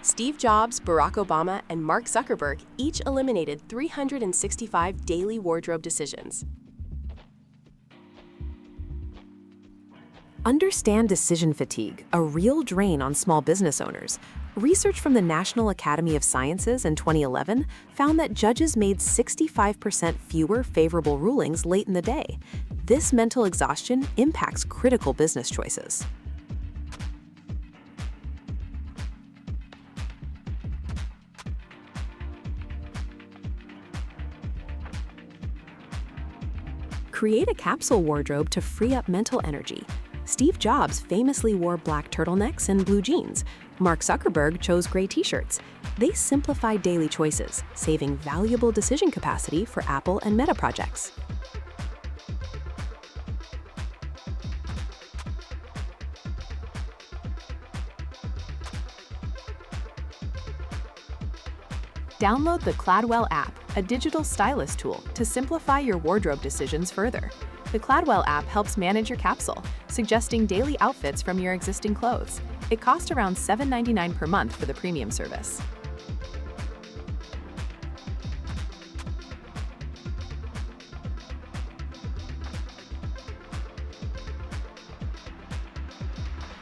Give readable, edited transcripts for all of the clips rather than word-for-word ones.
Steve Jobs, Barack Obama, and Mark Zuckerberg each eliminated 365 daily wardrobe decisions. Understand decision fatigue, a real drain on small business owners. Research from the National Academy of Sciences in 2011 found that judges made 65% fewer favorable rulings late in the day. This mental exhaustion impacts critical business choices. Create a capsule wardrobe to free up mental energy. Steve Jobs famously wore black turtlenecks and blue jeans. Mark Zuckerberg chose gray t-shirts. They simplified daily choices, saving valuable decision capacity for Apple and Meta projects. Download the Cladwell App, a digital stylist tool, to simplify your wardrobe decisions further. The Cladwell app helps manage your capsule, suggesting daily outfits from your existing clothes. It costs around $7.99 per month for the premium service.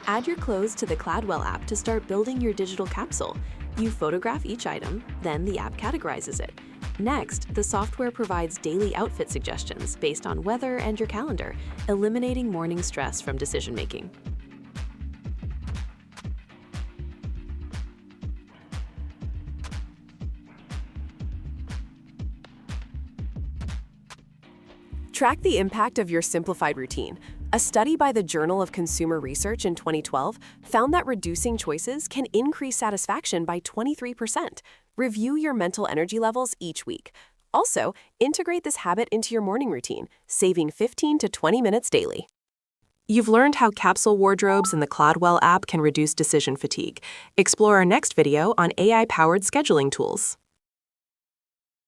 Add your clothes to the Cladwell app to start building your digital capsule. You photograph each item, then the app categorizes it. Next, the software provides daily outfit suggestions based on weather and your calendar, eliminating morning stress from decision-making. Track the impact of your simplified routine. A study by the Journal of Consumer Research in 2012 found that reducing choices can increase satisfaction by 23%. Review your mental energy levels each week. Also, integrate this habit into your morning routine, saving 15 to 20 minutes daily. You've learned how capsule wardrobes and the Cladwell app can reduce decision fatigue. Explore our next video on AI-powered scheduling tools.